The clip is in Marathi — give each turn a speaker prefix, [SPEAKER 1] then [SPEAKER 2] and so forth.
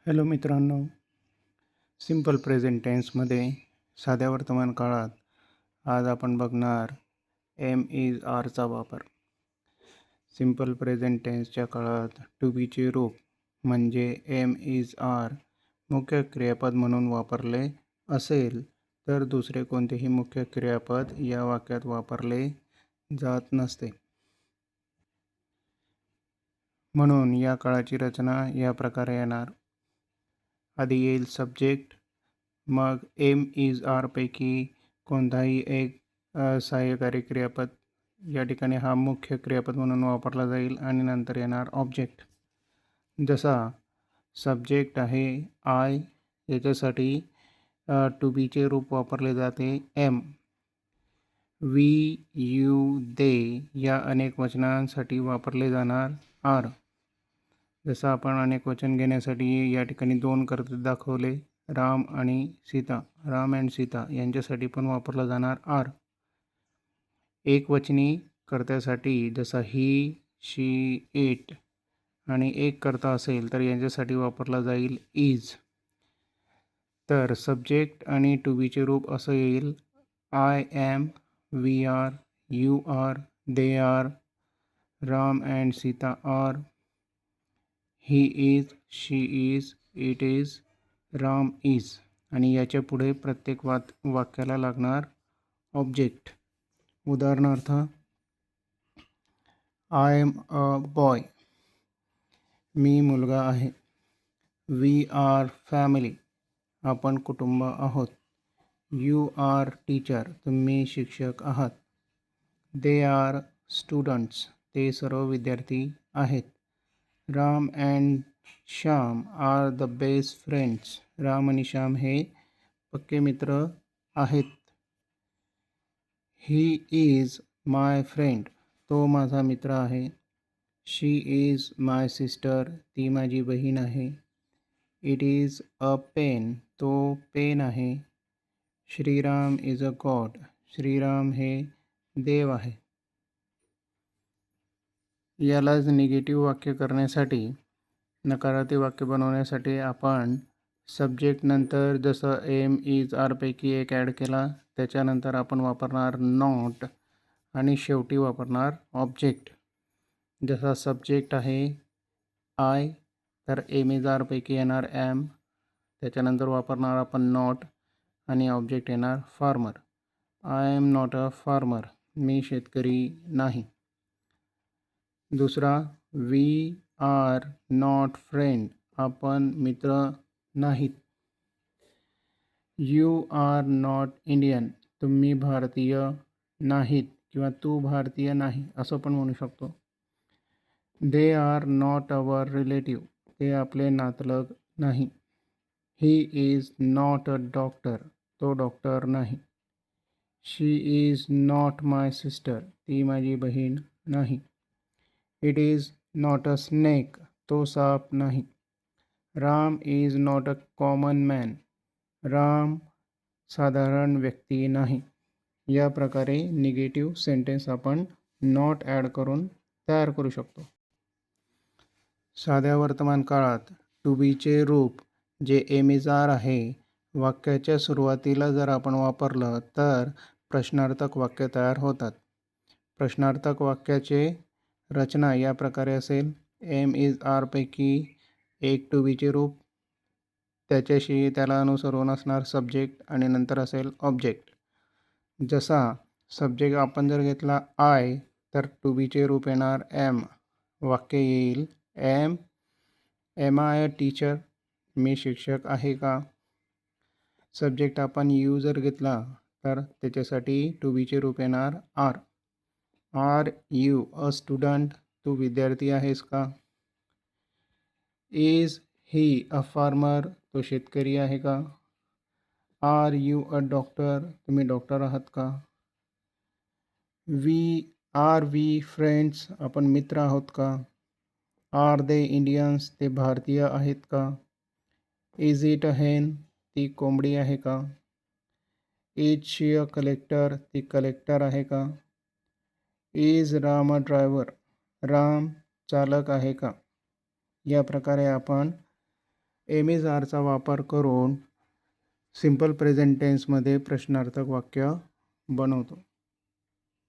[SPEAKER 1] हॅलो मित्रांनो, सिंपल प्रेझेंट टेन्समध्ये साध्या वर्तमान काळात आज आपण बघणार एम इज आरचा वापर. सिंपल प्रेझेंट टेन्सच्या काळात टू बीचे रूप म्हणजे एम इज आर मुख्य क्रियापद म्हणून वापरले असेल तर दुसरे कोणतेही मुख्य क्रियापद या वाक्यात वापरले जात नसते. म्हणून या काळाची रचना या प्रकारे येणार. आधी येईल सब्जेक्ट, मग एम इज आर पैकी कोणताही एक सहाय्यकारी क्रियापद, या ठिकाणी हा मुख्य क्रियापद म्हणून वापरला जाईल, आणि नंतर येणार ऑब्जेक्ट. जसा सब्जेक्ट आहे आय, याच्यासाठी टू बीचे रूप वापरले जाते एम. वी, यू, दे या अनेक वचनांसाठी वापरले जाणार आर. जसं आपण अनेक वचन घेण्यासाठी या ठिकाणी दोन कर्ते दाखवले, राम आणि सीता. राम अँड सीता यांच्यासाठी पण वापरला जाणार आर. एकवचनी कर्त्यासाठी जसा ही, शी, इट आणि एक कर्ता असेल तर यांच्यासाठी वापरला जाईल इज. तर सब्जेक्ट आणि टू बीचे रूप असं येईल: I am, we are, you are, they are, Ram and Sita are, he is, she is, it is, Ram is. आणि याच्या पुढे प्रत्येक वाक्याला लागणार ऑब्जेक्ट. उदाहरणार्थ, आय एम अ बॉय, मी मुलगा आहे. वी आर फॅमिली, आपण कुटुंब आहोत. यू आर टीचर, तुम्ही शिक्षक आहात. दे आर स्टुडंट्स, ते सर्व विद्यार्थी आहेत. Ram and Shyam are the best friends, Ram आणि श्याम हे पक्के मित्र आहेत. ही इज माय फ्रेंड, तो माझा मित्र आहे. शी इज माय सिस्टर, ती माझी बहीण आहे. इट इज अ पेन, तो पेन आहे. Shriram is a God, Shriram हे देव आहे. यालाच निगेटिव्ह वाक्य करण्यासाठी, नकारात्मक वाक्य बनवण्यासाठी आपण सब्जेक्ट नंतर जसं एम इज आर पैकी एक ॲड केला, त्याच्यानंतर आपण वापरणार नॉट आणि शेवटी वापरणार ऑब्जेक्ट. जसा सब्जेक्ट आहे आय, तर एम इज आर पैकी येणार एम, त्याच्यानंतर वापरणार आपण नॉट, आणि ऑब्जेक्ट येणार farmer. I am not a farmer, मी शेतकरी नाही. दुसरा, वी आर नॉट फ्रेंड, आपण मित्र नाहीत. यू आर नॉट इंडियन, तुम्ही भारतीय नाहीत किंवा तू भारतीय नाही असं पण म्हणू शकतो. They are not our relative, ते आपले नातलग नाही. He is not a doctor, तो डॉक्टर नाही. शी इज नॉट माय सिस्टर, ती माझी बहीण नाही. It is not a snake, तो साप नाही. Ram is not a common man, Ram साधारण व्यक्ती नाही. या प्रकारे निगेटिव्ह सेंटेन्स आपण नॉट ॲड करून तयार करू शकतो. साध्या वर्तमान काळात टू बीचे रूप जे एम इज आर आहे, वाक्याच्या सुरुवातीला जर आपण वापरलं तर प्रश्नार्थक वाक्य तयार होतात. प्रश्नार्थक वाक्याचे रचना या प्रकारे असेल: एम इज आर पैकी एक टू बीचे रूप, त्याच्याशी त्याला अनुसरून असणार सब्जेक्ट, आणि नंतर असेल ऑब्जेक्ट. जसा सब्जेक्ट आपण जर घेतला आय, तर टू बीचे रूप येणार एम. वाक्य येईल एम आय अ टीचर, मी शिक्षक आहे का. सब्जेक्ट आपण यू जर घेतला तर त्याच्यासाठी टू बीचे रूप येणार are. Are you a student, तू विद्यार्थी आहेस का. इज ही अ फार्मर, तो शेतकरी आहे का. आर यू अ डॉक्टर, तुम्ही डॉक्टर आहात का. आर वी फ्रेंड्स, आपण मित्र आहोत का. आर दे इंडियन्स, ते भारतीय आहेत का. इज इट अ हेन, ती कोंबडी आहे का. इज शी अ कलेक्टर, ती कलेक्टर आहे का. Is Ram a driver, Ram चालक आहे का. या प्रकारे आपण एम इज आरचा वापर करून सिम्पल प्रेझेंट टेन्समध्ये प्रश्नार्थक वाक्य बनवतो.